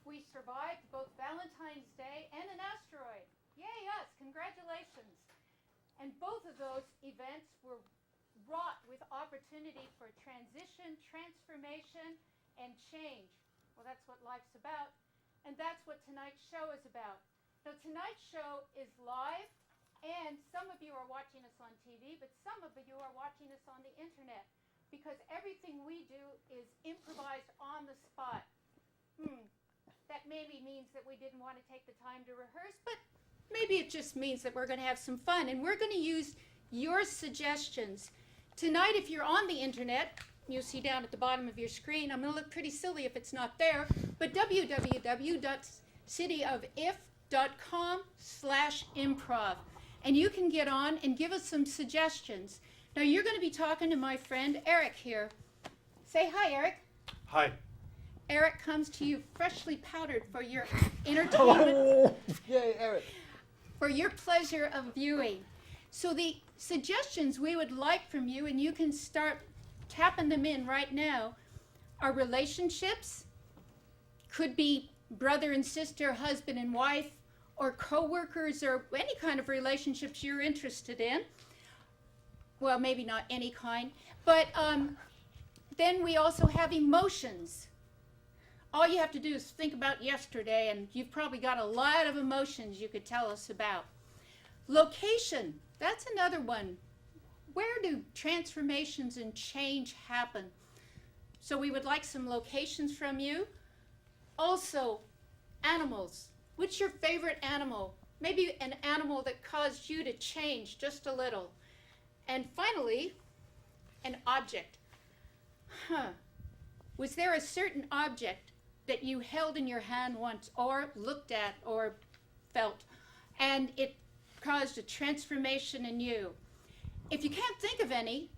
we survived both Valentine's Day and an asteroid. Yay us, congratulations. And both of those events were wrought with opportunity for transition, transformation, and change. Well, that's what life's about, and that's what tonight's show is about. Now, tonight's show is live, and some of you are watching us on TV, but some of you are watching us on the internet, because everything we do is improvised on the spot. That maybe means that we didn't want to take the time to rehearse, but maybe it just means that we're going to have some fun, and we're going to use your suggestions. Tonight, if you're on the internet, you'll see down at the bottom of your screen, I'm going to look pretty silly if it's not there, but www.cityofif.com/improv. And you can get on and give us some suggestions. Now, you're going to be talking to my friend Eric here. Say hi, Eric. Hi. Eric comes to you freshly powdered for your entertainment. Yay, Eric. For your pleasure of viewing. So the suggestions we would like from you, and you can start tapping them in right now, are relationships, could be brother and sister, husband and wife, or co-workers, or any kind of relationships you're interested in. Well, maybe not any kind, but then we also have emotions. All you have to do is think about yesterday, and you've probably got a lot of emotions you could tell us about. Location, that's another one. Where do transformations and change happen? So we would like some locations from you. Also, animals. What's your favorite animal? Maybe an animal that caused you to change just a little. And finally, an object. Was there a certain object that you held in your hand once, or looked at, or felt, and it caused a transformation in you? If you can't think of any,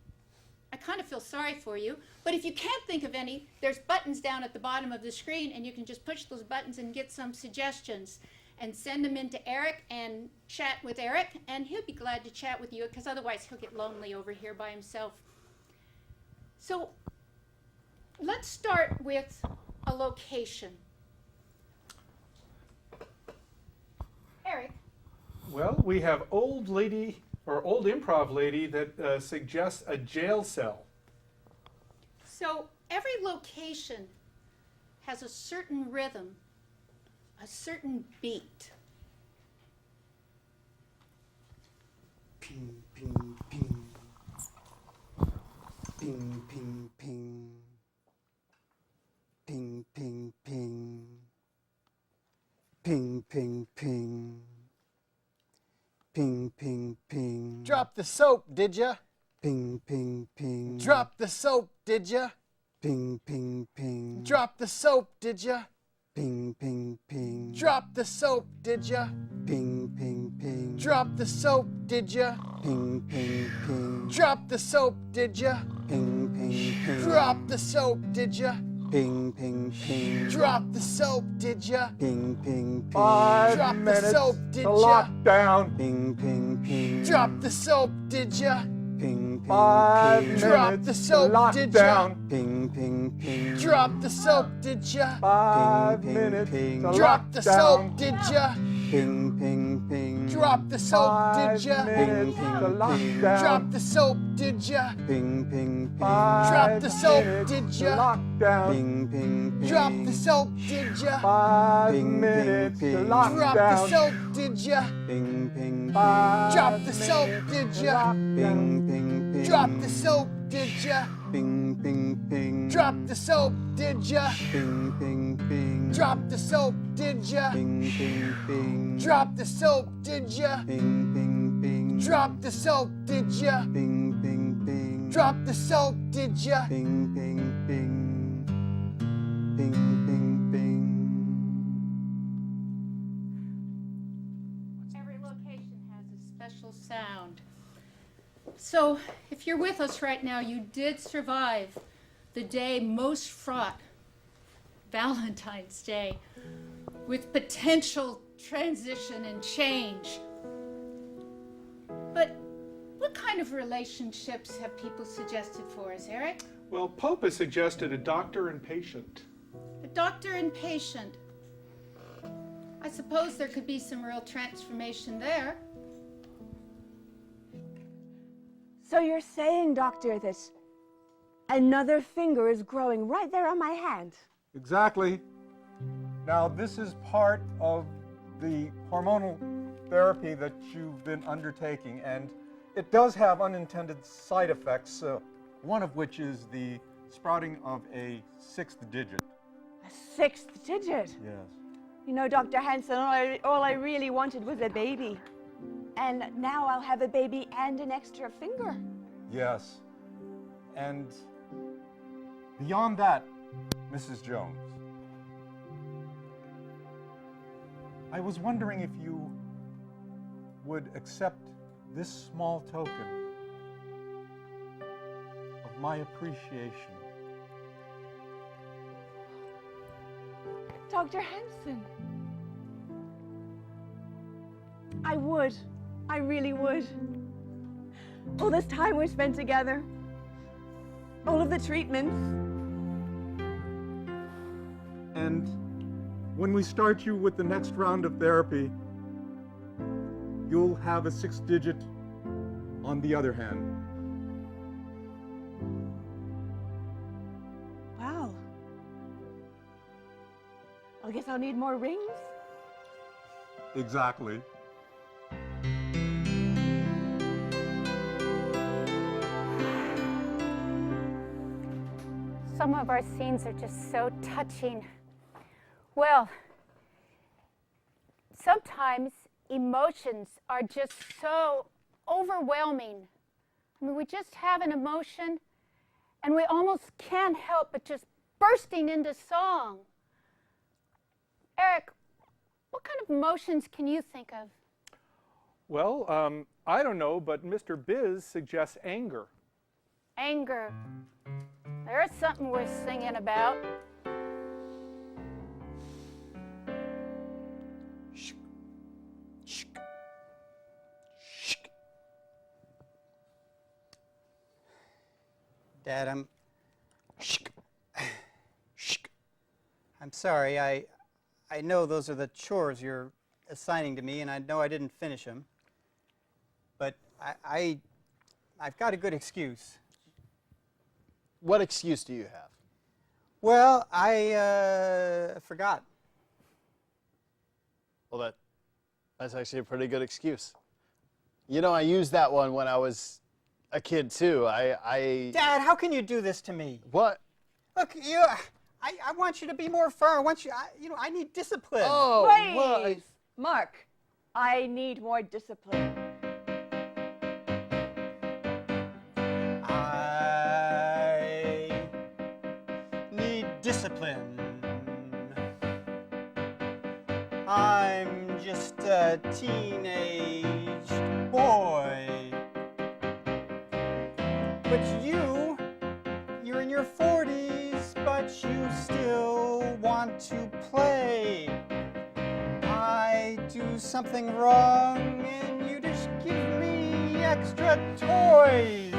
I kind of feel sorry for you, but if you can't think of any, there's buttons down at the bottom of the screen, and you can just push those buttons and get some suggestions and send them in to Eric and chat with Eric, and he'll be glad to chat with you, because otherwise he'll get lonely over here by himself. So let's start with a location. Eric. Well, we have old lady, or old improv lady, that suggests a jail cell. So every location has a certain rhythm, a certain beat. Ping, ping, ping. Ping, ping, ping. Ping, ping, ping. Ping, ping, ping. Ping, ping, ping. Drop the soap, did ya? Ping, ping, ping. Drop the soap, did ya? Ping, ping, ping. Drop the soap, did ya? Ping, ping, ping. Drop the soap, did ya? Ping, ping, ping. Drop the soap, did ya? Ping, ping, ping. Drop the soap, did ya? Ping, ping, ping. Drop the soap, did ya? Ping, ping, ping. Drop the soap, did ya? Ping, ping, ping. 5 Drop the minutes soap, did to ya? lockdown. Ping, ping, ping. Drop the soap, did ya? Ping, ping, 5 ping. Drop minutes the to soap, did ya? lockdown. Ping, ping, ping. Drop the soap, did ya? 5 Ping, minutes ping, to ping. Drop the soap, lockdown. did ya? Ping, ping, ping. Drop the soap, 5 did ya? minutes Ping, to ping, lockdown. Drop the soap, did ya? Ping, ping, ping. 5 Drop the soap, minutes did to ya? lockdown. Ping, ping, ping. Drop the soap, did ya? 5 Ping, minutes ping, to ping. Drop the lockdown. soap, did ya? Ping, ping, 5 Drop the soap, minutes did to ya? lockdown. ping, ping, ping. Drop the soap, did ya? Ping, ping, ping. Drop the soap, did ya? Ping, ping, ping. Drop the soap, did ya? Ping, ping, ping. Drop the soap, did ya? Ping, ping, ping. Drop the soap, did ya? Ping, ping, ping. Drop the soap, did ya? Ping, ping, ping. Ping, ping, ping. Every location has a special sound. So if you're with us right now, you did survive the day most fraught, Valentine's Day, with potential transition and change. But what kind of relationships have people suggested for us, Eric? Well, Pope has suggested a doctor and patient. A doctor and patient. I suppose there could be some real transformation there. So you're saying, Doctor, that another finger is growing right there on my hand? Exactly. Now, this is part of the hormonal therapy that you've been undertaking, and it does have unintended side effects, one of which is the sprouting of a sixth digit. A sixth digit? Yes. You know, Dr. Hanson, all I really wanted was a baby. And now I'll have a baby and an extra finger. Yes. And beyond that, Mrs. Jones, I was wondering if you would accept this small token of my appreciation. Dr. Hanson. I would. I really would. All this time we've spent together. All of the treatments. And when we start you with the next round of therapy, you'll have a sixth digit on the other hand. Wow. I guess I'll need more rings. Exactly. Some of our scenes are just so touching. Well, sometimes emotions are just so overwhelming. I mean, we just have an emotion and we almost can't help but just bursting into song. Eric, what kind of emotions can you think of? Well, I don't know, but Mr. Biz suggests anger. Anger. There's something worth singing about. Dad, I'm sorry. I know those are the chores you're assigning to me, and I know I didn't finish them. But I've got a good excuse. What excuse do you have? Well, I forgot. Well, that's actually a pretty good excuse. You know, I used that one when I was a kid too. Dad, how can you do this to me? What? Look, I want you to be more firm. I want you. I need discipline. Oh, well, Please, Mark, I need more discipline. I need discipline. I'm just a teenage boy. But you're in your 40s, but you still want to play. I do something wrong and you just give me extra toys.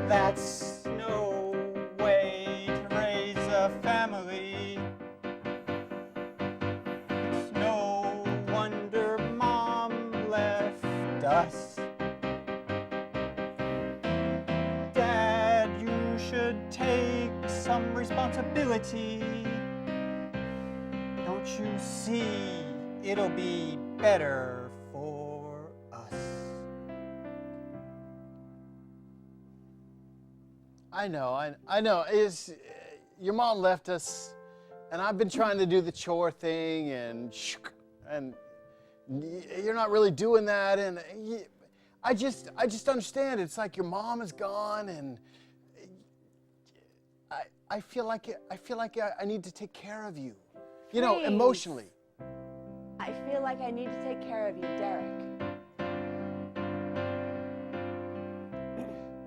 That's no way to raise a family. It's no wonder Mom left us. Dad, you should take some responsibility. Don't you see? It'll be better for us. I know. Your mom left us, and I've been trying to do the chore thing, and you're not really doing that, and I just understand. It's like your mom is gone, and I feel like I need to take care of you, you know, Please. emotionally. I feel like I need to take care of you, Derek.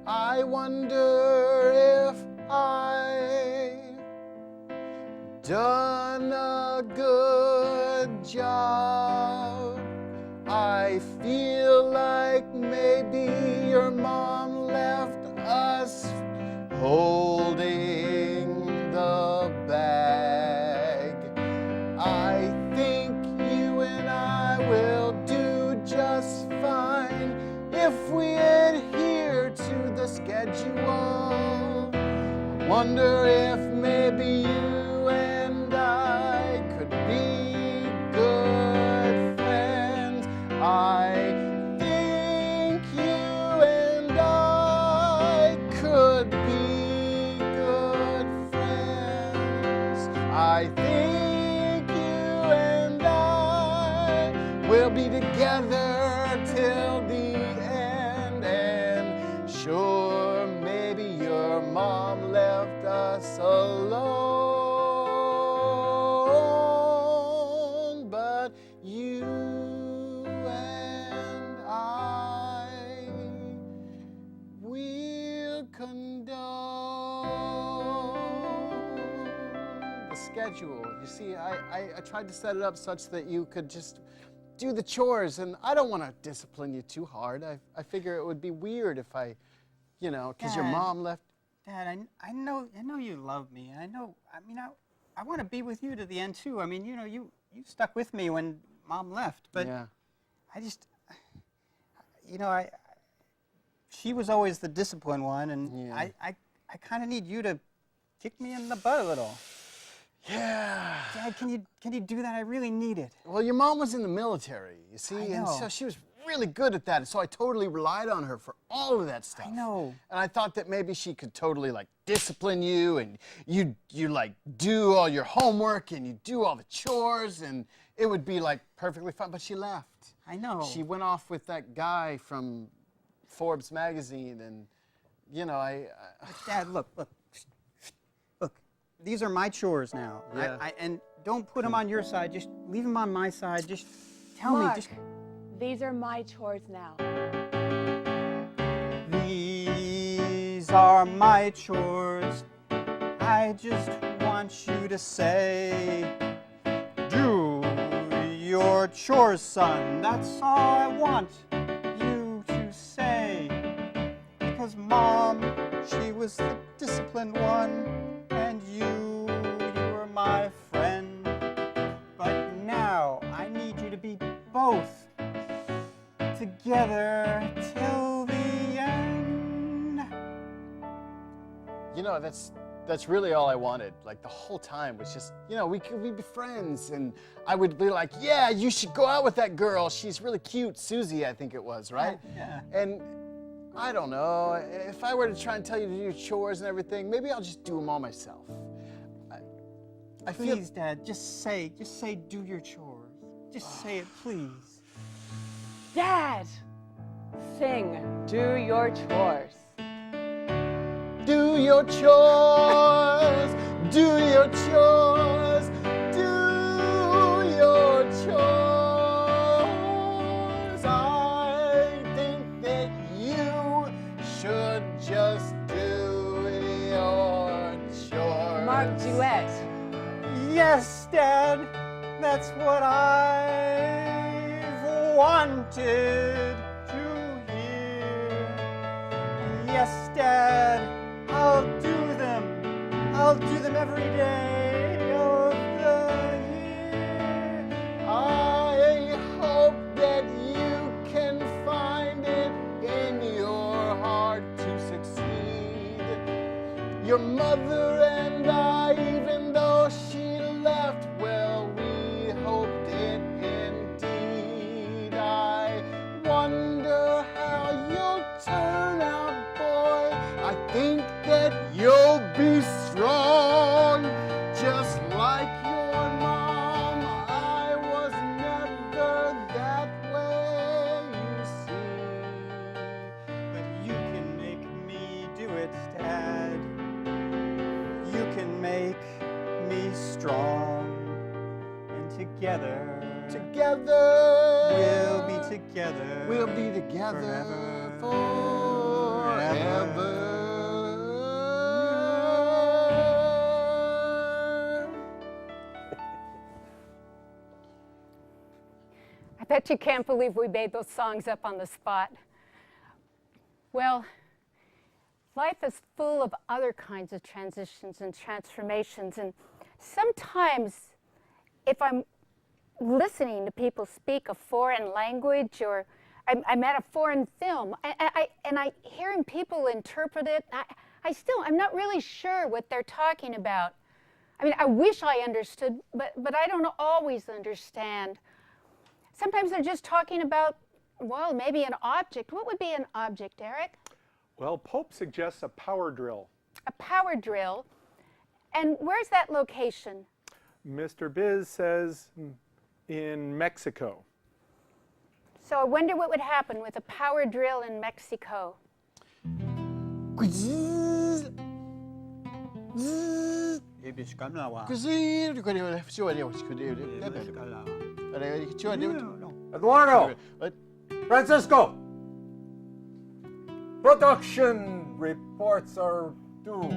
I wonder if I done a good job. I feel like maybe your mom left us holding the bag. I think you wonder if maybe you and I could be good friends. I think you and I could be good friends. I think you and I will be together till the end. And sure, maybe your mom left us alone, but you and I will condone the schedule. You see, I tried to set it up such that you could just do the chores, and I don't want to discipline you too hard. I figure it would be weird if I, you know, because your Dad. mom left. Dad, I know you love me. I want to be with you to the end too. I mean, you know, you stuck with me when Mom left, but Yeah. I just, you know, she was always the disciplined one, and Yeah. I kind of need you to kick me in the butt a little. Yeah. Dad, can you do that? I really need it. Well, your mom was in the military, you see, I and know. so she was really good at that, and so I totally relied on her for all of that stuff. I know. And I thought that maybe she could totally like discipline you, and you like do all your homework and you do all the chores, and it would be like perfectly fine. But she left. I know. She went off with that guy from Forbes magazine, and you know, Dad, look. These are my chores now. Yeah. And don't put them on your side. Just leave them on my side. Just tell Mark, me. Just these are my chores now. these are my chores. I just want you to say, do your chores, son. That's all I want you to say. Because Mom, she was the disciplined one, and you were my friend. But now I need you to be both together till the end. you know, that's really all I wanted. Like the whole time was just, you know, we'd be friends, and I would be like, yeah, you should go out with that girl. She's really cute, Susie, I think it was, right? Yeah. And I don't know, if I were to try and tell you to do your chores and everything, maybe I'll just do them all myself. I feel. Please, Dad, just say, do your chores. Just say it, please. Dad, sing, do your chores. Do your chores, do your chores, do your chores. I think that you should just do your chores. Mark, duet. Yes, Dad, that's what I've wanted to hear. Yes, Dad, I'll do them. I'll do them every day of the year. I hope that you can find it in your heart to succeed. Your mother and I, even though she left, well, we hoped it indeed. I wonder how you'll turn out, boy. I think that you'll be strong, just like your mom. I was never that way, you see. But you can make me do it, Dad. You can make me strong. And together, we'll be together. We'll be together forever. I bet you can't believe we made those songs up on the spot. Well, life is full of other kinds of transitions and transformations, and sometimes if I'm listening to people speak a foreign language, or I'm at a foreign film, and I hearing people interpret it, I I'm not really sure what they're talking about. I mean, I wish I understood, but I don't always understand. Sometimes they're just talking about, well, maybe an object. What would be an object, Eric? Well, Pope suggests a power drill. A power drill. And where's that location? Mr. Biz says in Mexico. So I wonder what would happen with a power drill in Mexico. Eduardo! Francisco! Production reports are due.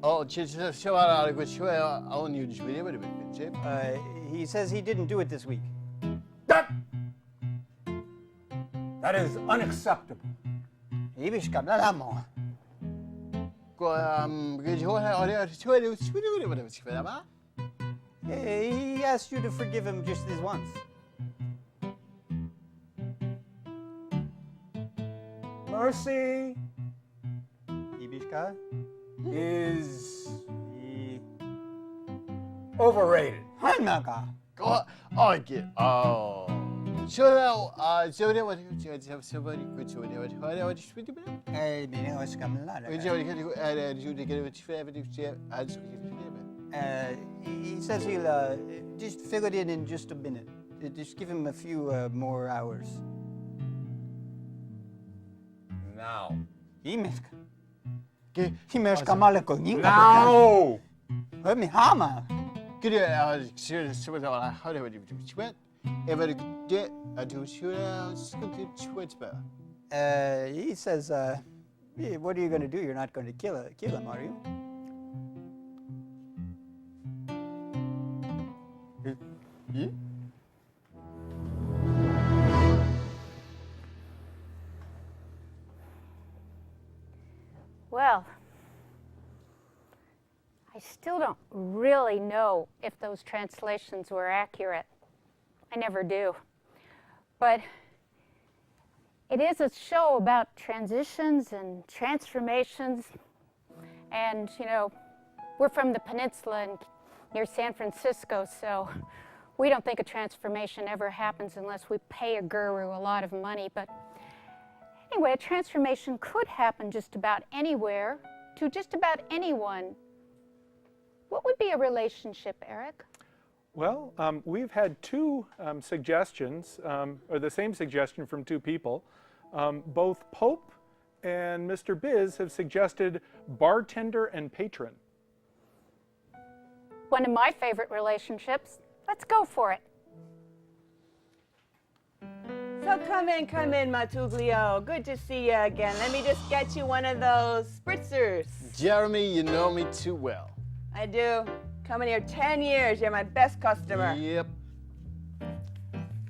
Oh, He says he didn't do it this week. That is unacceptable. He asked you to forgive him just this once. Mercy Ibishka? is overrated. He says he'll just fill it in just a minute. Just give him a few more hours. Now. Now! Now! He says, what are you going to do? You're not going to kill him, are you? Well, I still don't really know if those translations were accurate. I never do. But it is a show about transitions and transformations. And, you know, we're from the peninsula and near San Francisco, so we don't think a transformation ever happens unless we pay a guru a lot of money. But anyway, a transformation could happen just about anywhere to just about anyone. What would be a relationship, Eric? Well, we've had two suggestions, or the same suggestion from two people. Both Pope and Mr. Biz have suggested bartender and patron. One of my favorite relationships. Let's go for it. So come in, Matuglio. Good to see you again. Let me just get you one of those spritzers. Jeremy, you know me too well. I do. Coming here 10 years. You're my best customer. Yep.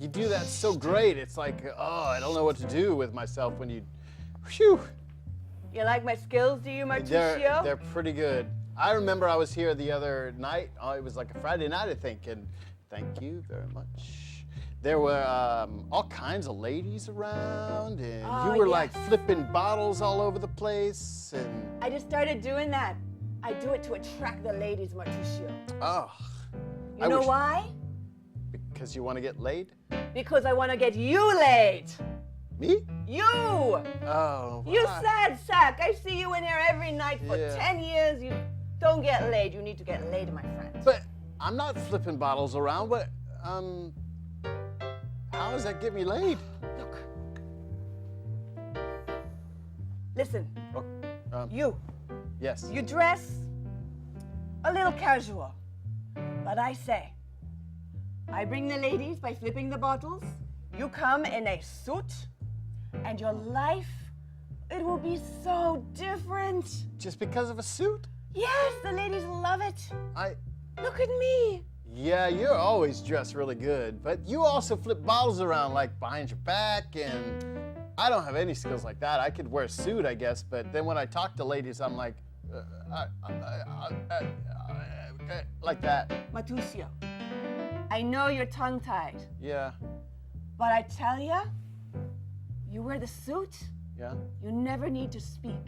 You do that so great. It's like, oh, I don't know what to do with myself when you, whew. You like my skills, do you, Martuccio? They're pretty good. I remember I was here the other night. Oh, it was like a Friday night, I think, and thank you very much. There were all kinds of ladies around, and you were like flipping bottles all over the place, and I just started doing that. I do it to attract the ladies, Martuccio. oh. You know why? Because you want to get laid? Because I want to get you laid. Me? You! Oh. You why? sad sack. I see you in here every night for 10 years. You don't get laid. You need to get laid, my friend. But I'm not flipping bottles around, but, how does that get me laid? Look. Listen. Oh, You. Yes. You dress a little casual. But I say, I bring the ladies by flipping the bottles. You come in a suit, and your life, it will be so different. Just because of a suit? Yes, the ladies love it. I... Look at me. Yeah, you're always dressed really good, but you also flip bottles around like behind your back, and I don't have any skills like that. I could wear a suit, I guess, but then when I talk to ladies, I'm like, like that. Matuccio, I know you're tongue-tied, Yeah. but I tell ya, you wear the suit, Yeah? you never need to speak.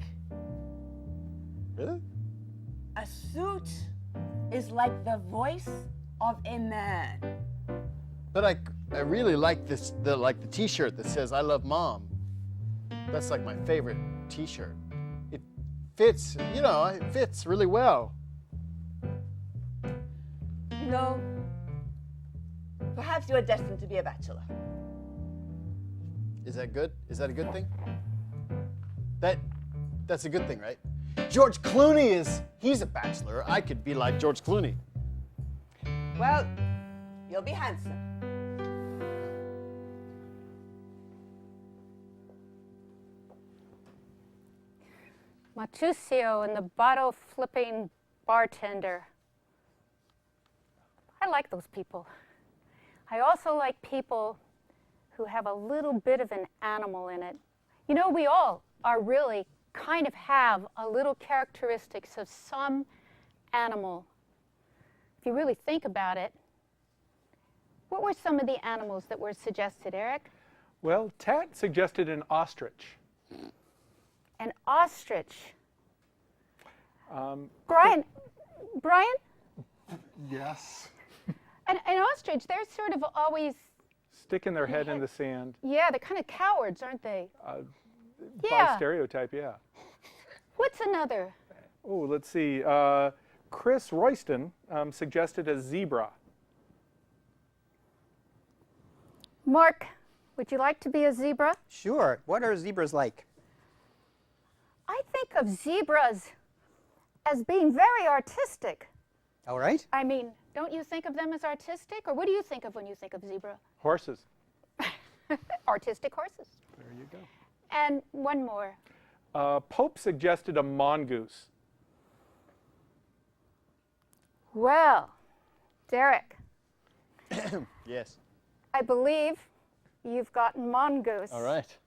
Really? A suit is like the voice of a man. But I really like this, the T-shirt that says "I love Mom." That's like my favorite T-shirt. It fits, it fits really well. You know, perhaps you are destined to be a bachelor. Is that good? Is that a good thing? That's a good thing, right? George Clooney he's a bachelor. I could be like George Clooney. Well, you'll be handsome. Matusio and the bottle flipping bartender. I like those people. I also like people who have a little bit of an animal in it. You know, we all are really kind of have a little characteristics of some animal. If you really think about it, what were some of the animals that were suggested, Eric? Well, Tat suggested an ostrich. An ostrich. Brian? Yes. An ostrich, they're sort of always, Sticking their head in the sand. yeah, they're kind of cowards, aren't they? By Yeah. stereotype, yeah. What's another? Oh, let's see. Chris Royston suggested a zebra. Mark, would you like to be a zebra? Sure. What are zebras like? I think of zebras as being very artistic. All right. I mean, don't you think of them as artistic? Or what do you think of when you think of zebra? Horses. Artistic horses. There you go. And one more. Pope suggested a mongoose. Well, Derek, Yes. I believe you've gotten mongoose. All right.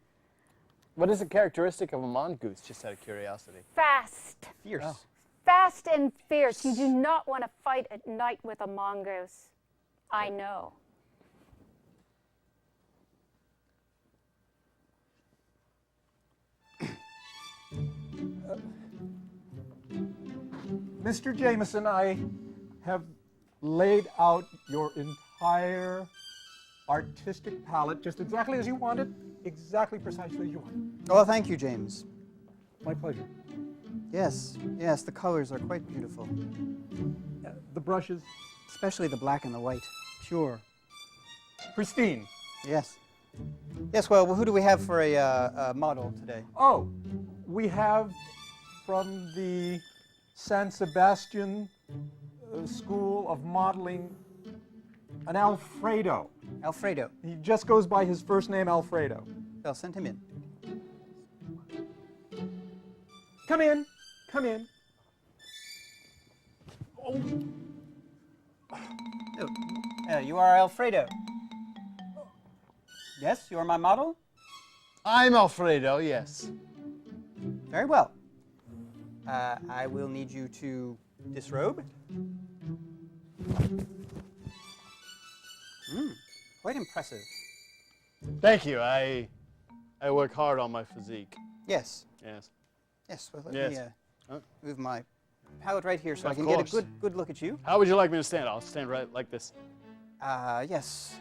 What is a characteristic of a mongoose, just out of curiosity? Fast. Fierce. Oh. Fast and fierce. You do not want to fight at night with a mongoose. I know. Mr. Jameson, I have laid out your entire artistic palette just exactly as you wanted, exactly precisely as you wanted. Oh, thank you, James. My pleasure. Yes, yes, the colors are quite beautiful, The brushes, especially the black and the white. Pure. pristine. Yes. Yes, well, who do we have for a model today? Oh, we have from the San Sebastian School of Modeling an Alfredo. Alfredo. He just goes by his first name, Alfredo. Well, send him in. Come in, come in. Oh, you are Alfredo. Yes, you are my model? I'm Alfredo, yes. Very well. I will need you to disrobe. Quite impressive. Thank you. I work hard on my physique. Yes. Yes. Yes, well, let Yes. me Huh? move my palette right here so I Of can course. get a good look at you. How would you like me to stand? I'll stand right like this. Yes,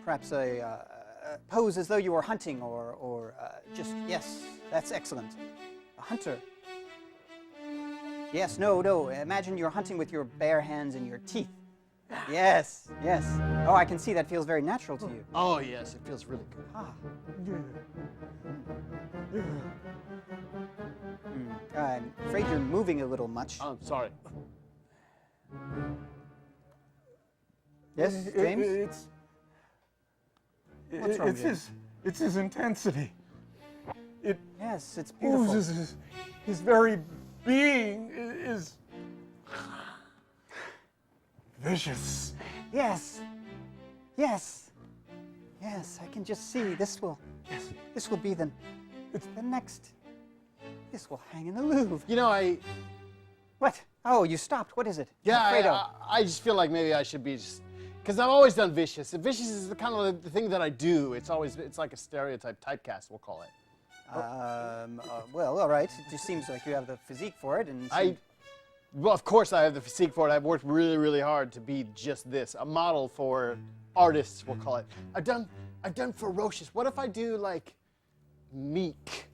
perhaps a pose as though you were hunting or just, yes, that's excellent. A hunter. Yes, no, imagine you're hunting with your bare hands and your teeth. Yes. Oh, I can see that feels very natural to you. Oh, yes. It feels really good. I'm afraid you're moving a little much. I'm sorry. Yes, James? What's wrong, It's James? it's his intensity. It Yes, it's beautiful. oozes his very being is vicious. Yes, I can just see this will be the next. This will hang in the Louvre. You know, What? Oh, you stopped. What is it? yeah, Alfredo. I just feel like maybe I should be just Because I've always done vicious. And vicious is the kind of the thing that I do. It's like a stereotype, typecast, we'll call it. Well, all right. It just seems like you have the physique for it. And Well, of course I have the physique for it. I've worked really, really hard to be just this, a model for artists, we'll call it. I've done ferocious. What if I do like meek?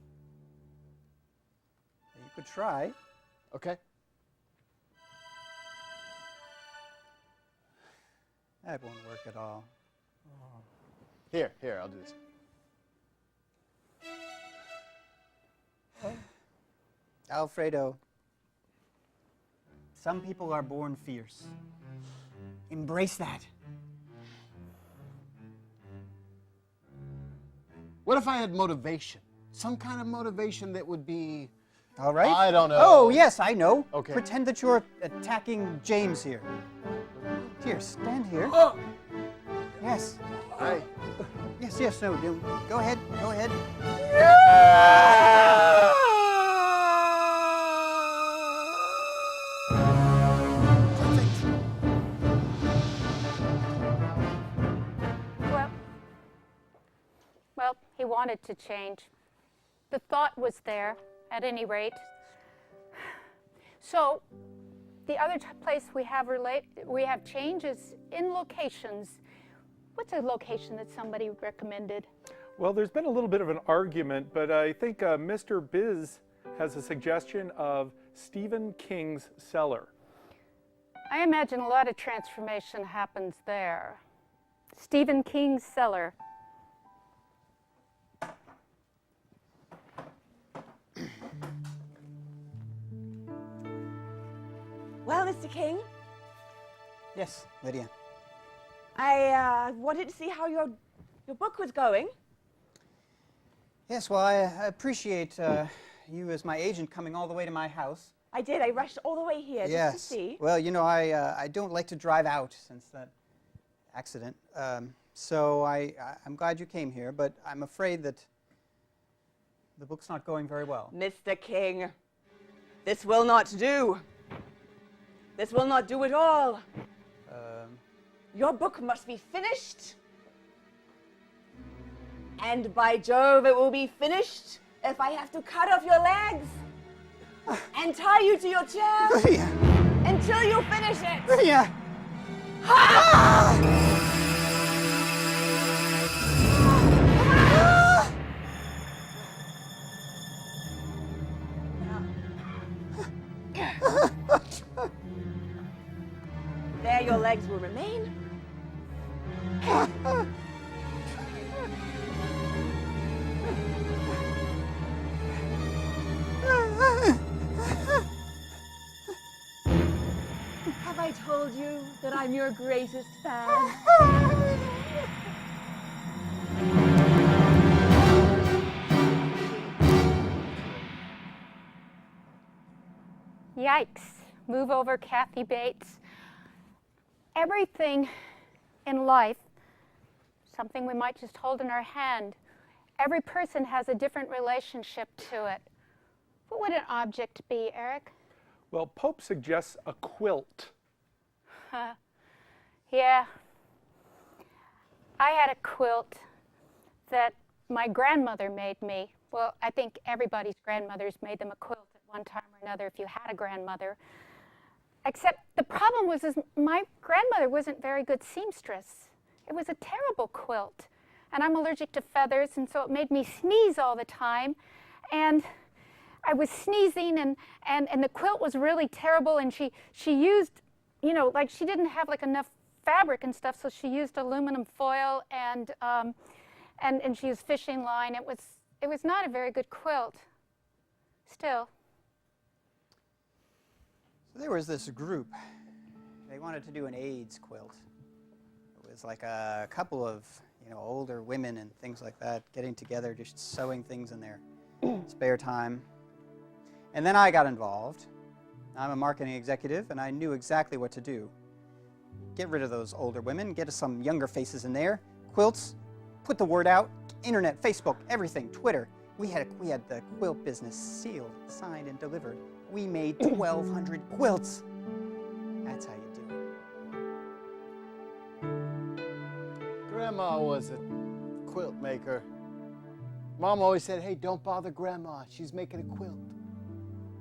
you could try. Okay. That won't work at all. Here, I'll do this. Alfredo, some people are born fierce. Embrace that. What if I had motivation? Some kind of motivation that would be... All right. I don't know. Oh, yes, I know. Okay. Pretend that you're attacking James here. Here, stand here. Oh! Yes. I... Yes, no, go ahead, go ahead. Well, he wanted to change. The thought was there, at any rate. So, the other place we have changes in locations. What's a location that somebody recommended? Well, there's been a little bit of an argument, but I think Mr. Biz has a suggestion of Stephen King's cellar. I imagine a lot of transformation happens there. Stephen King's cellar. Well, Mr. King, Yes, Lydia. I wanted to see how your book was going. Yes, well, I appreciate you as my agent coming all the way to my house. I did. I rushed all the way here just to see. Well, you know, I don't like to drive out since that accident. So I'm glad you came here, but I'm afraid that the book's not going very well. Mr. King, this will not do. This will not do at all. Your book must be finished. And by Jove, it will be finished if I have to cut off your legs and tie you to your chair Lydia! until you finish it. Lydia! There your legs will remain. Have I told you that I'm your greatest fan? Yikes. Move over, Kathy Bates. Everything in life, something we might just hold in our hand, every person has a different relationship to it. What would an object be, Eric? Well, Pope suggests a quilt. Yeah. I had a quilt that my grandmother made me. Well, I think everybody's grandmothers made them a quilt at one time or another if you had a grandmother. Except the problem was my grandmother wasn't very good seamstress. It was a terrible quilt. And I'm allergic to feathers, and so it made me sneeze all the time. And I was sneezing, and the quilt was really terrible, and she used, you know, like she didn't have like enough fabric and stuff, so she used aluminum foil and she used fishing line. It was not a very good quilt. Still. So there was this group. They wanted to do an AIDS quilt. It was like a couple of, you know, older women and things like that getting together, just sewing things in their spare time. And then I got involved. I'm a marketing executive, and I knew exactly what to do. Get rid of those older women, get some younger faces in there, quilts, put the word out, internet, Facebook, everything, Twitter. We had the quilt business sealed, signed, and delivered. We made 1,200 quilts. That's how you do it. Grandma was a quilt maker. Mom always said, hey, don't bother Grandma. She's making a quilt.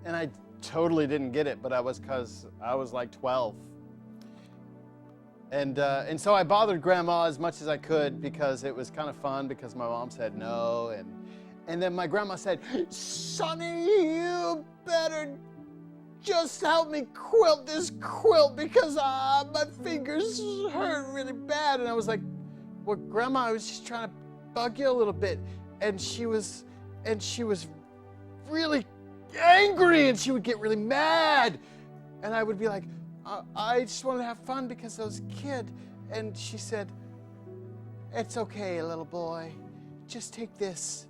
And I totally didn't get it, but because I was like 12. And so I bothered Grandma as much as I could because it was kind of fun because my mom said no. And then my grandma said, Sonny, you better just help me quilt this quilt because my fingers hurt really bad. And I was like, well, Grandma, I was just trying to bug you a little bit. And she was really angry, and she would get really mad. And I would be like, I just want to have fun because I was a kid. And she said, it's okay, little boy. Just take this,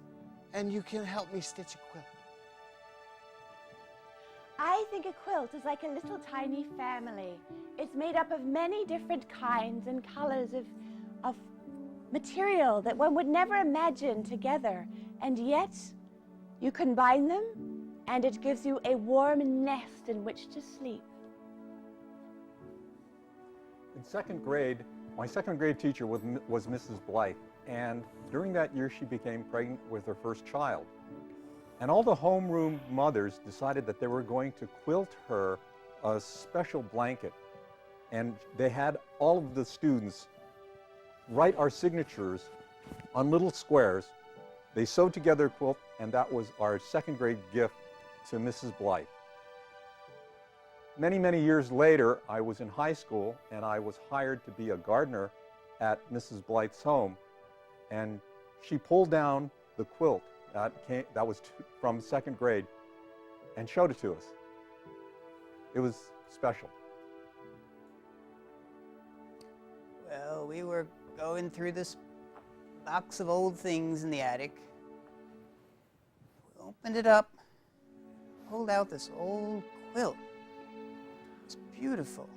and you can help me stitch a quilt. I think a quilt is like a little tiny family. It's made up of many different kinds and colors of material that one would never imagine together. And yet, you combine them, and it gives you a warm nest in which to sleep. In second grade, my second grade teacher was Mrs. Blythe, and during that year she became pregnant with her first child. And all the homeroom mothers decided that they were going to quilt her a special blanket. And they had all of the students write our signatures on little squares. They sewed together a quilt, and that was our second grade gift to Mrs. Blythe. Many, many years later, I was in high school, and I was hired to be a gardener at Mrs. Blythe's home. And she pulled down the quilt that was from second grade and showed it to us. It was special. Well, we were going through this box of old things in the attic. We opened it up, pulled out this old quilt. It's beautiful.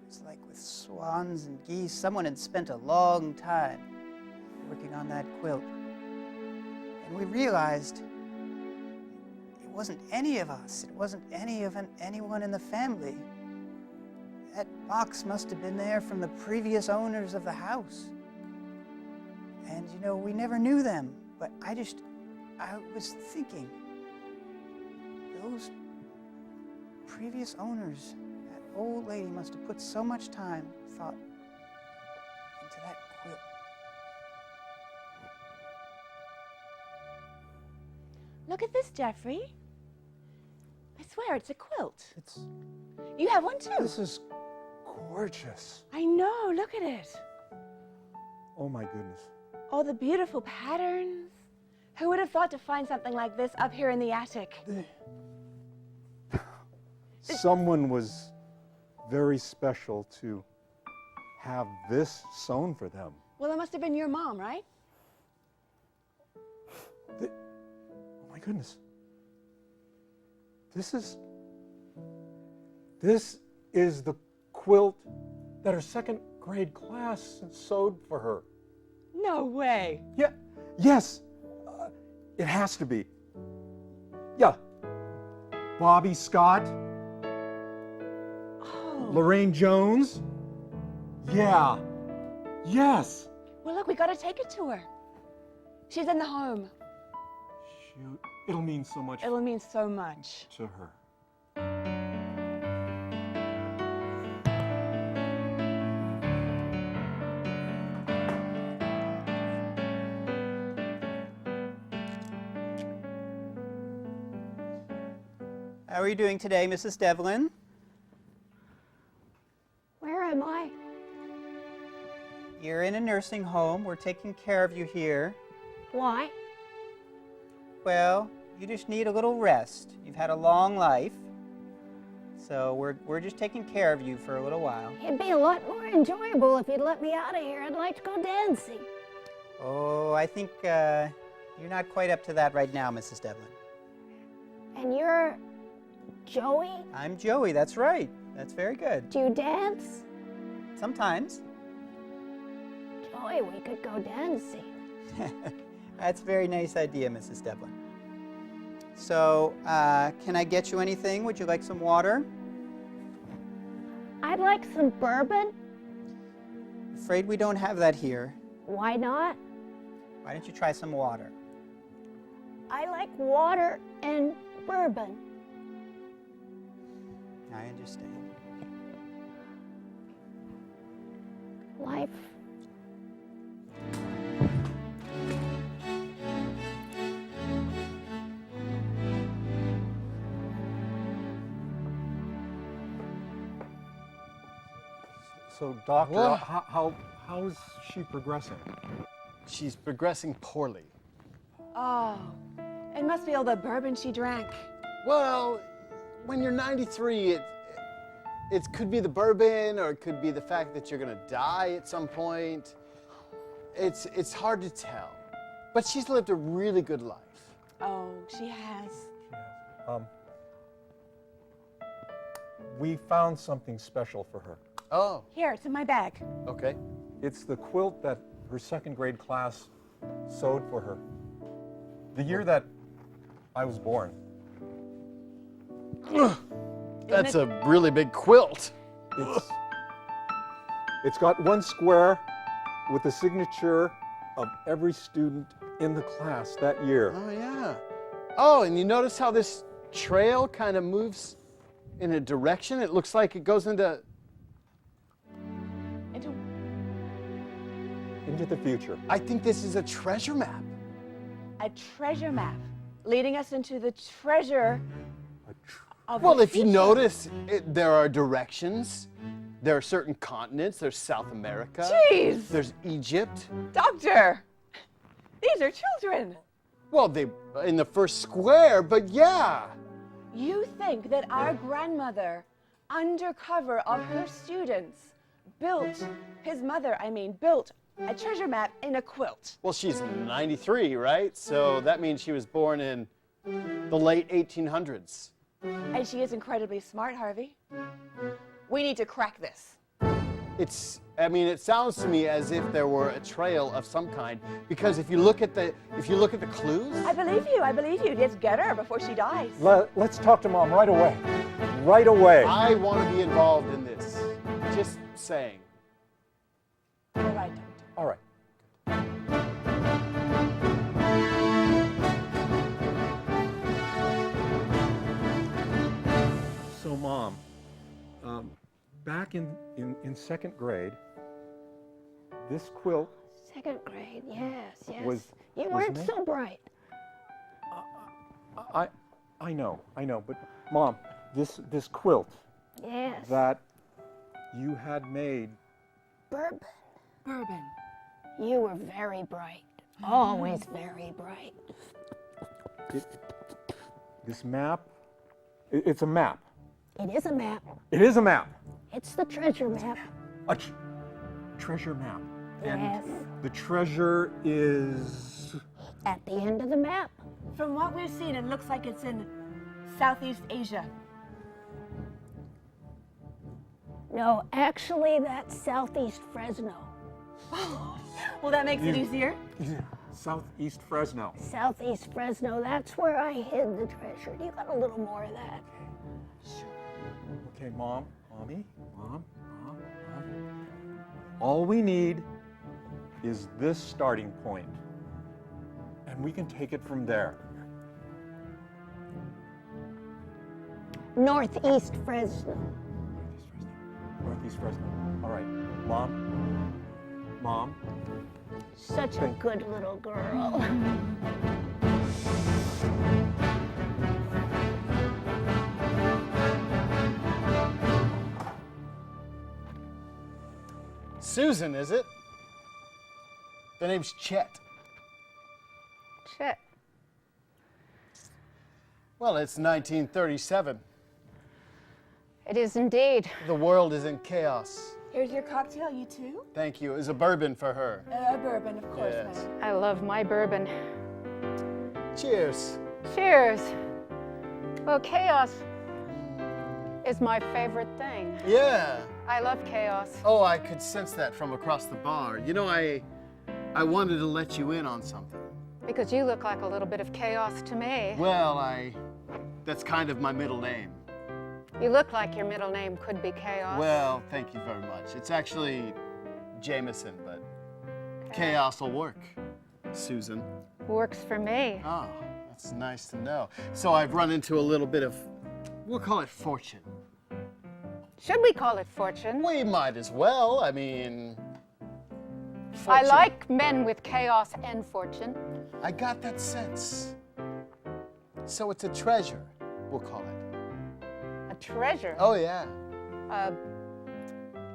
It's like with swans and geese. Someone had spent a long time working on that quilt. And we realized it wasn't any of us. It wasn't anyone in the family. That box must have been there from the previous owners of the house. And, you know, we never knew them. But I was thinking, those previous owners, that old lady must have put so much time, thought, into that quilt. Look at this, Jeffrey. I swear it's a quilt. You have one too. This is gorgeous. I know, look at it. Oh my goodness. All the beautiful patterns. Who would have thought to find something like this up here in the attic? Someone was very special to have this sewn for them. Well, it must have been your mom, right? Oh my goodness. This is the quilt that her second grade class sewed for her. No way. Yeah, yes, it has to be. Yeah, Bobby Scott, Lorraine Jones. Yeah, yes. Well, look, we got to take it to her. She's in the home. Shoot, it'll mean so much It'll mean so much. to her. How are you doing today, Mrs. Devlin? Where am I? You're in a nursing home. We're taking care of you here. Why? Well, you just need a little rest. You've had a long life. So we're just taking care of you for a little while. It'd be a lot more enjoyable if you'd let me out of here. I'd like to go dancing. Oh, I think you're not quite up to that right now, Mrs. Devlin. And you're Joey? I'm Joey, that's right. That's very good. Do you dance? Sometimes. Joey, we could go dancing. That's a very nice idea, Mrs. Devlin. So, can I get you anything? Would you like some water? I'd like some bourbon. Afraid we don't have that here. Why not? Why don't you try some water? I like water and bourbon. I understand. Life. So, doctor, What? how is she progressing? She's progressing poorly. Oh, it must be all the bourbon she drank. Well, when you're 93, it could be the bourbon, or it could be the fact that you're gonna die at some point. It's hard to tell. But she's lived a really good life. Oh, she has. We found something special for her. Oh, Here, it's in my bag. okay. It's the quilt that her second grade class sewed for her. The year that I was born. That's a really big quilt. It's got one square with the signature of every student in the class that year. Oh, yeah. Oh, and you notice how this trail kind of moves in a direction? It looks like it goes into... Into the future. I think this is a treasure map. A treasure map leading us into the treasure of Well, the if you future. notice, there are directions. There are certain continents. There's South America. Jeez! There's Egypt. Doctor, these are children. Well, they in the first square, but yeah. You think that our grandmother, undercover of her students, built built a treasure map in a quilt. Well, she's 93, right? So that means she was born in the late 1800s. And she is incredibly smart, Harvey. We need to crack this. It sounds to me as if there were a trail of some kind, because if you look at the clues, I believe you. Let's get her before she dies. Let's talk to Mom right away. Right away. I want to be involved in this. Just saying. All right, Doctor. All right. So, Mom, back in second grade, this quilt Second grade, yes. Was- you was weren't made- so bright. I know, but Mom, this quilt Yes. that you had made, Bourbon. Bourbon. You were very bright. Always very bright. this map, it's a map. It is a map. It is a map. It's the treasure map. A treasure map. Yes. The treasure is... At the end of the map. From what we've seen, it looks like it's in Southeast Asia. No, actually, that's Southeast Fresno. Well, that makes it easier. Southeast Fresno. Southeast Fresno, that's where I hid the treasure. You got a little more of that. Okay, Mom. All we need is this starting point, and we can take it from there. Northeast Fresno. Northeast Fresno. All right, Mom. Such a good little girl. Susan, is it? The name's Chet. Chet. Well, it's 1937. It is indeed. The world is in chaos. Here's your cocktail, you too. Thank you. It was a bourbon for her. A bourbon, of course, Yes. madam. I love my bourbon. Cheers. Cheers. Well, chaos is my favorite thing. Yeah. I love chaos. Oh, I could sense that from across the bar. You know, I wanted to let you in on something. Because you look like a little bit of chaos to me. Well, that's kind of my middle name. You look like your middle name could be chaos. Well, thank you very much. It's actually Jameson, but chaos will work, Susan. Works for me. Oh, that's nice to know. So I've run into a little bit of, we'll call it fortune. Should we call it fortune? We might as well. I mean, I fortune. like men with chaos and fortune. I got that sense. So it's a treasure, we'll call it. A treasure. Oh, yeah. A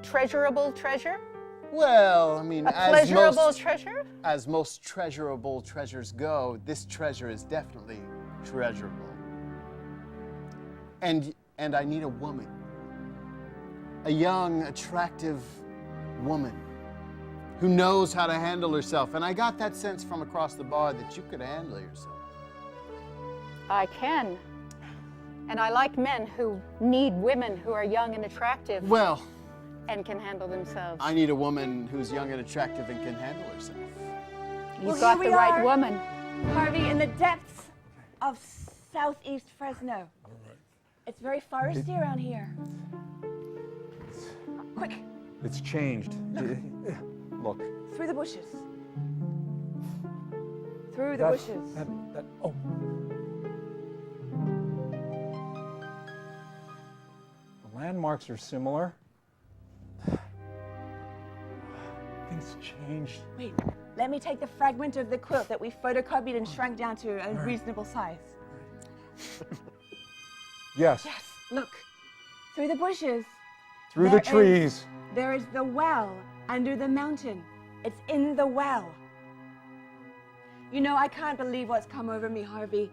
treasurable treasure? Well, I mean, A pleasurable treasure? as most treasurable treasures go, this treasure is definitely treasurable. And I need a woman. A young, attractive woman who knows how to handle herself. And I got that sense from across the bar that you could handle yourself. I can. And I like men who need women who are young and attractive Well, and can handle themselves. I need a woman who's young and attractive and can handle herself. You've Well, got here the we right are. woman. Harvey, in the depths of southeast Fresno. It's very foresty around here. Quick, It's changed. Look. through the bushes. Through the That's- bushes. oh. The landmarks are similar. Things changed. Wait, let me take the fragment of the quilt that we photocopied and shrank down to a reasonable size. Yes. Yes, look. Through the bushes. Through the There is- trees. There is the well under the mountain. It's in the well. You know, I can't believe what's come over me, Harvey.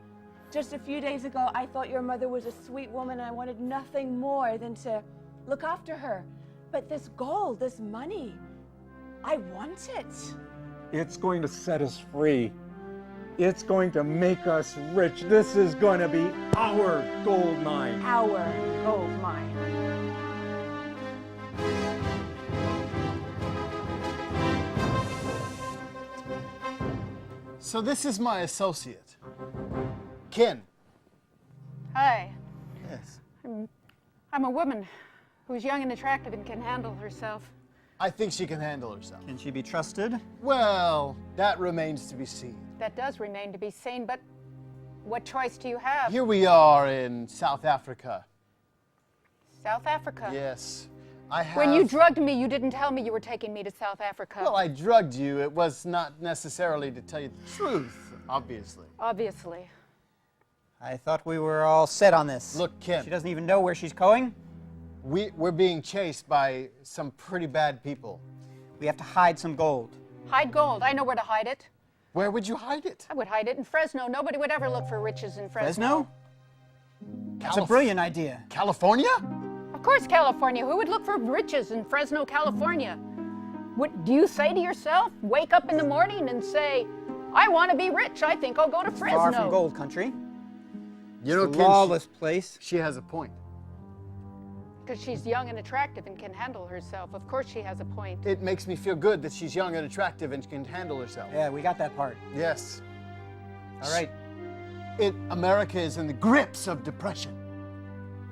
Just a few days ago, I thought your mother was a sweet woman and I wanted nothing more than to look after her. But this gold, this money, I want it. It's going to set us free. It's going to make us rich. This is going to be our gold mine. Our gold mine. So this is my associate, Ken. Hi. Yes. I'm a woman who's young and attractive and can handle herself. I think she can handle herself. Can she be trusted? Well, that remains to be seen. That does remain to be seen, but what choice do you have? Here we are in South Africa. South Africa. Yes. I have... When you drugged me, you didn't tell me you were taking me to South Africa. Well, I drugged you. It was not necessarily to tell you the truth, obviously. Obviously. I thought we were all set on this. Look, Ken. She doesn't even know where she's going. We're being chased by some pretty bad people. We have to hide some gold. Hide gold. I know where to hide it. Where would you hide it? I would hide it in Fresno. Nobody would ever look for riches in Fresno. Fresno? That's a brilliant idea. California? Of course, California. Who would look for riches in Fresno, California? Do you say to yourself, wake up in the morning and say, I want to be rich. I think I'll go to Fresno. Far from gold country. You know, It's a Ken, lawless place. she has a point. Because she's young and attractive and can handle herself. Of course she has a point. It makes me feel good that she's young and attractive and can handle herself. Yeah, we got that part. Yes. All right. America is in the grips of depression.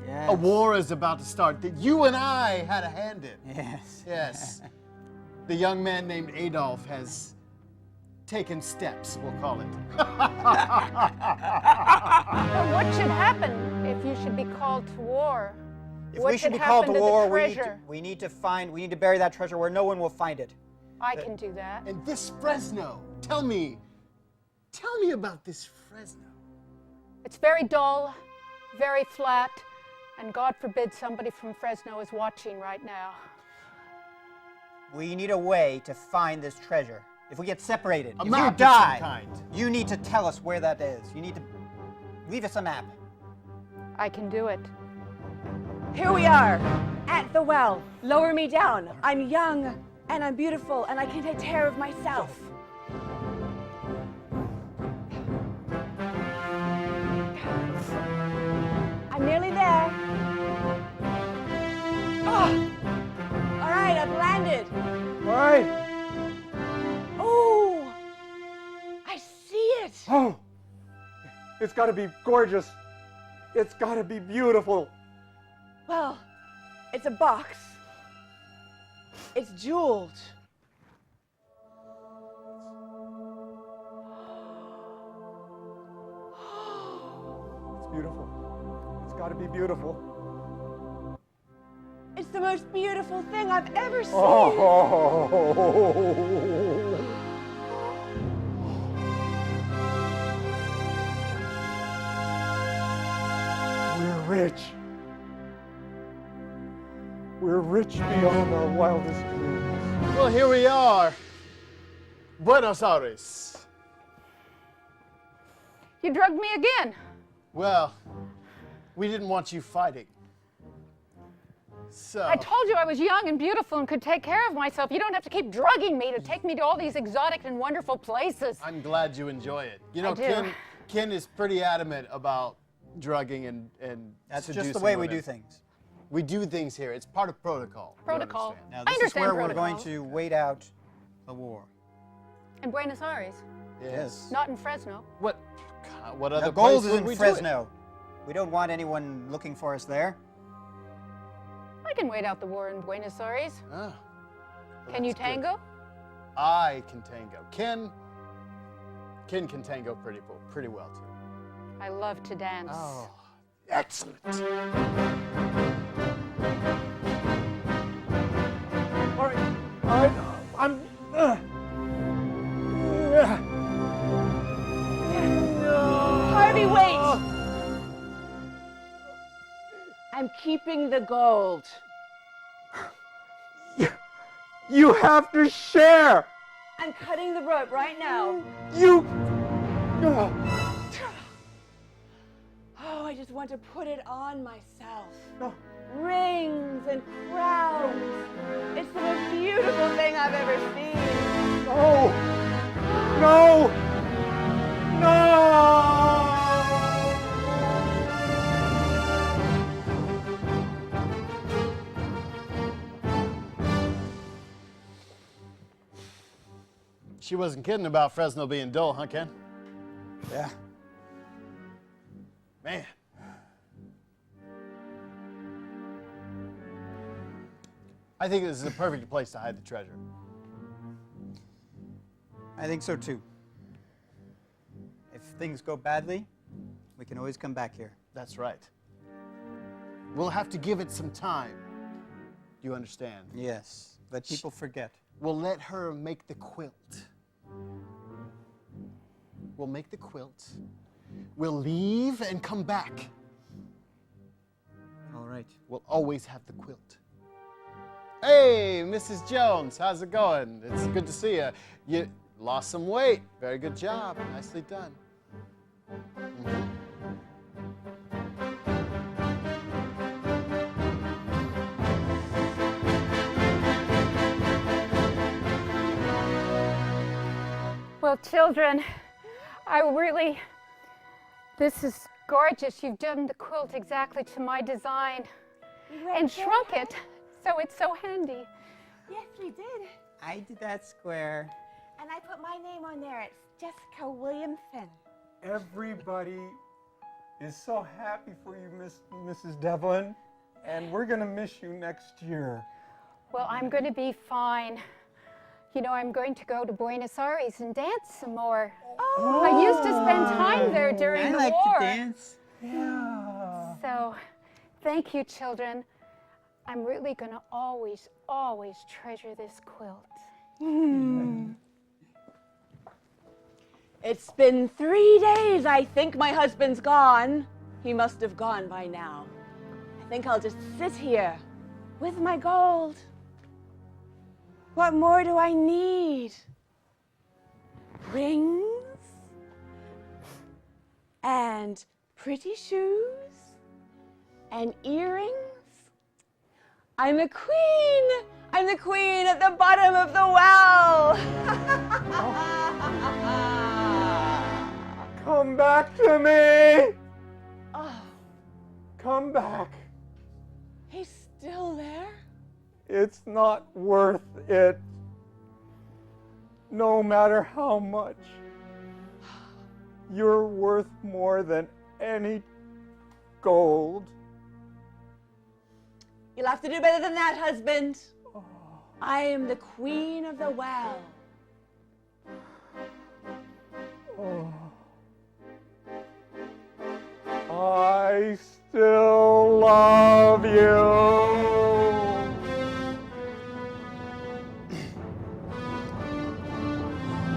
Yes. A war is about to start that you and I had a hand in. Yes. Yes. The young man named Adolf has taken steps, we'll call it. But what should happen if you should be called to war? If What we should should be called to happen to the war, treasure? we need to bury that treasure where no one will find it. I can do that. And this Fresno, tell me about this Fresno. It's very dull, very flat, and God forbid somebody from Fresno is watching right now. We need a way to find this treasure. If we get separated, A if map you of some die, kind. you need to tell us where that is. You need to leave us a map. I can do it. Here we are, at the well. Lower me down. I'm young, and I'm beautiful, and I can take care of myself. I'm nearly there. Oh! All right, I've landed. All right. Oh! I see it. Oh, it's got to be gorgeous. It's got to be beautiful. Well, it's a box. It's jeweled. be beautiful. It's the most beautiful thing I've ever seen. Oh. We're rich. We're rich beyond our wildest dreams. Well, here we are. Buenos Aires. You drugged me again. Well, we didn't want you fighting. So. I told you I was young and beautiful and could take care of myself. You don't have to keep drugging me to take me to all these exotic and wonderful places. I'm glad you enjoy it. You know, I do. Ken is pretty adamant about drugging and That's just seducing the way we women. do things. We do things here. It's part of protocol. you Protocol. understand. Now, I this is understand where we're protocol. going to wait out the war. In Buenos Aires, Yes. not in Fresno. What other Now, gold place is would in we do it? Fresno. We don't want anyone looking for us there. I can wait out the war in Buenos Aires. Ah, well, Can you that's good. tango? I can tango. Ken can tango pretty well too. I love to dance. Oh, excellent. All right, I'm. Harvey, wait! I'm keeping the gold. You have to share. I'm cutting the rope right now. You. Oh, I just want to put it on myself. No. Rings and crowns. It's the most beautiful thing I've ever seen. No. No. No. She wasn't kidding about Fresno being dull, huh, Ken? Yeah. Man. I think this is the perfect place to hide the treasure. I think so too. If things go badly, we can always come back here. That's right. We'll have to give it some time. Do you understand? Yes. Let people forget. We'll let her make the quilt. We'll make the quilt. We'll leave and come back. All right. We'll always have the quilt. Hey, Mrs. Jones, how's it going? It's good to see you. You lost some weight. Very good job. Nicely done. Mhm. Well, children, this is gorgeous. You've done the quilt exactly to my design and shrunk it, so it's so handy. Yes, we did. I did that square. And I put my name on there. It's Jessica Williamson. Everybody is so happy for you, Mrs. Devlin, and we're gonna miss you next year. Well, I'm going to be fine. You know, I'm going to go to Buenos Aires and dance some more. I used to spend time there during I the like war. to dance. Yeah. So, thank you, children. I'm really going to always, always treasure this quilt. It's been 3 days. I think my husband's gone. He must have gone by now. I think I'll just sit here with my gold. What more do I need? Rings and pretty shoes and earrings. I'm a queen. I'm the queen at the bottom of the well. Come back to me. Oh, Come back. he's still there? It's not worth it. No matter how much. You're worth more than any gold. You'll have to do better than that, husband. I am the queen of the well. I still love you.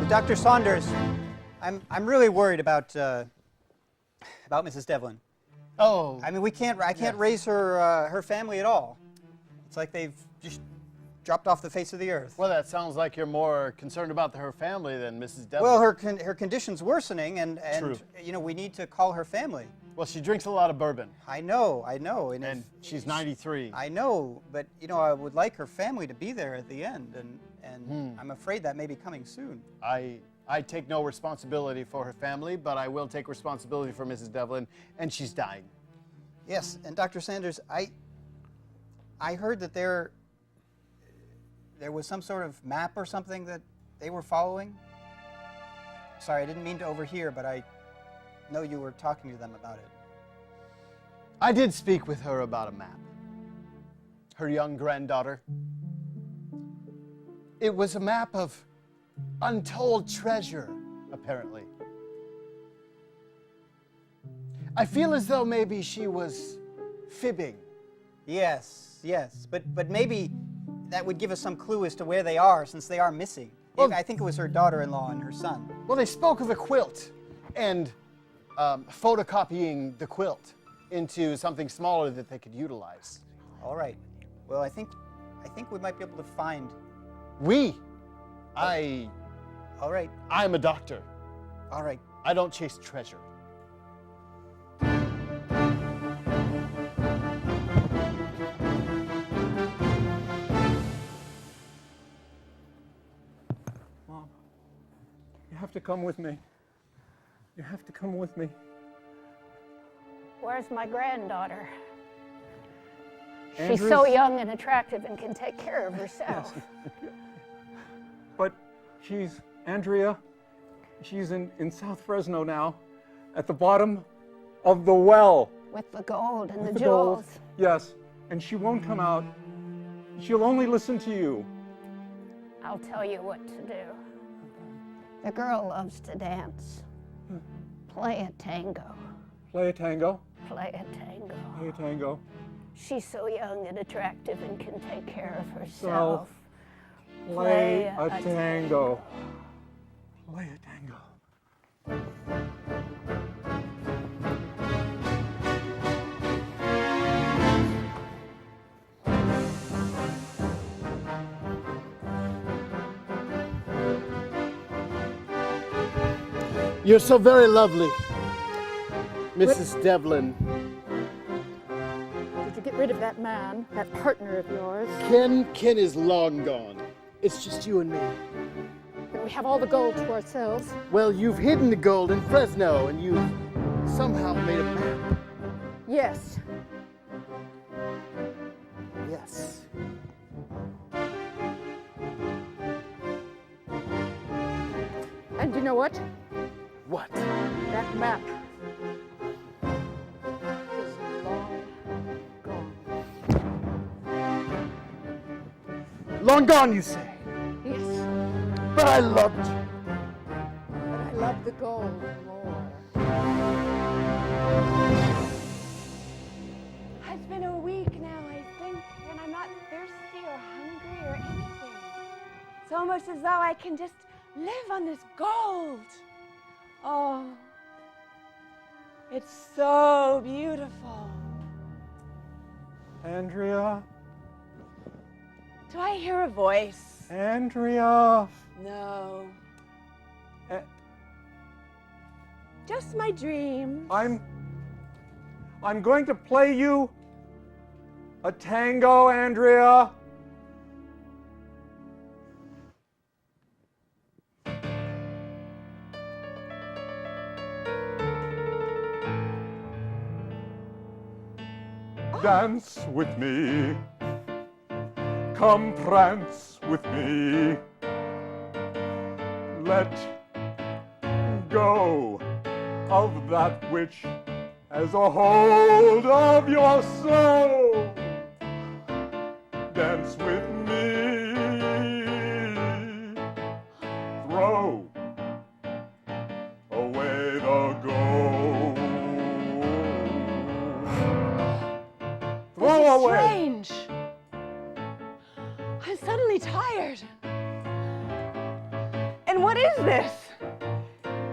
Dr. Saunders, I'm really worried about Mrs. Devlin. Oh, I mean, I can't raise her family at all. It's like they've just dropped off the face of the earth. well, that sounds like you're more concerned about her family than Mrs. Devlin. Well, her condition's worsening, and True. you know, we need to call her family. Well, she drinks a lot of bourbon, I know, and and she's 93. I know, but you know, I would like her family to be there at the end, and I'm afraid that may be coming soon. I take no responsibility for her family, but I will take responsibility for Mrs. Devlin, and she's dying. Yes, and Dr. Sanders, I heard that there was some sort of map or something that they were following. Sorry, I didn't mean to overhear, but I know you were talking to them about it. I did speak with her about a map. Her young granddaughter. It was a map of untold treasure, apparently. I feel as though maybe she was fibbing. Yes, but maybe that would give us some clue as to where they are, since they are missing. Well, I think it was her daughter-in-law and her son. Well, they spoke of a quilt and photocopying the quilt into something smaller that they could utilize. All right. Well, I think we might be able to find. All right. I'm a doctor. All right. I don't chase treasure. Mom, you have to come with me. You have to come with me. Where's my granddaughter? She's Andrew's- so young and attractive and can take care of herself. But Andrea, she's in South Fresno now, at the bottom of the well. With the gold and With the gold. jewels. Yes, and she won't come out. She'll only listen to you. I'll tell you what to do. The girl loves to dance. Play a tango. Play a tango. Play a tango. Play a tango. She's so young and attractive and can take care of herself. Self. Play a tango. Play a tango. You're so very lovely, Mrs. Devlin. Did you get rid of that man, that partner of yours? Ken is long gone. It's just you and me. But we have all the gold to ourselves. Well, you've hidden the gold in Fresno, and you've somehow made a map. Yes. Yes. And you know what? What? That map is long gone. Long gone, you say? Yes. But I loved you. But I love the gold more. It's been a week now, I think, and I'm not thirsty or hungry or anything. It's almost as though I can just live on this gold. Oh, it's so beautiful. Andrea. Do I hear a voice? Andrea. No. Eh. Just my dreams. I'm going to play you a tango, Andrea. Dance with me. Come prance with me. Let go of that which has a hold of your soul. Dance with me. Throw away the gold. away. strange. I'm suddenly tired. And what is this?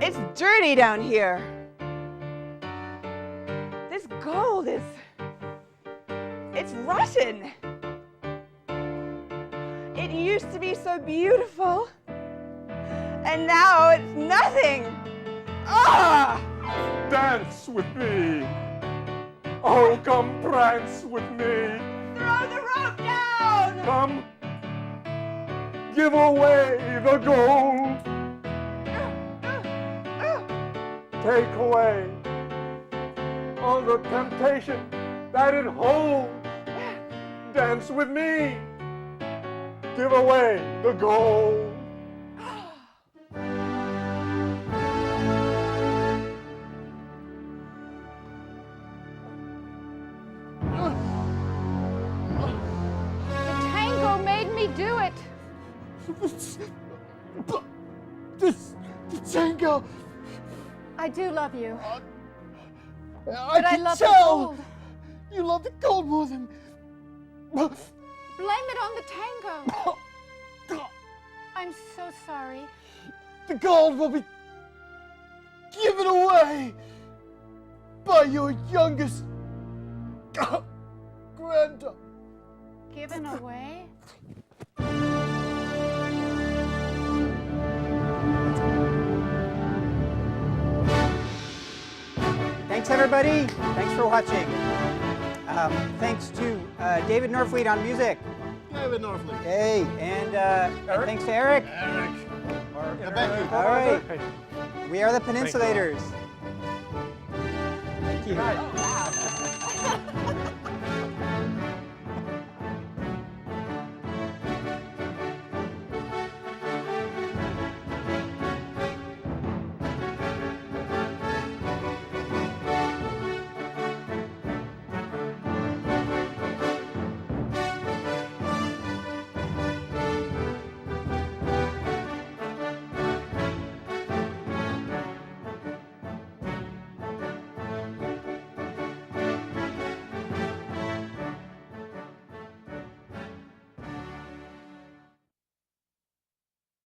It's dirty down here. This gold is... it's rotten. It used to be so beautiful. And now it's nothing. Ah! Dance with me. Oh, come prance with me. Throw the rope down! Come, give away the gold. Take away all the temptation that it holds. Dance with me. Give away the gold. The tango made me do it. The tango. I do love you. I But I can love the tell. gold. You love the gold more than. Blame it on the tango. I'm so sorry. The gold will be given away by your youngest granddaughter. Given away? Thanks, everybody. Thanks for watching. Thanks to David Norfleet on music. David Norfleet. Hey, and thanks to Eric. Eric. Thank you. All right. We are the Peninsulators. Thank you. Oh, wow.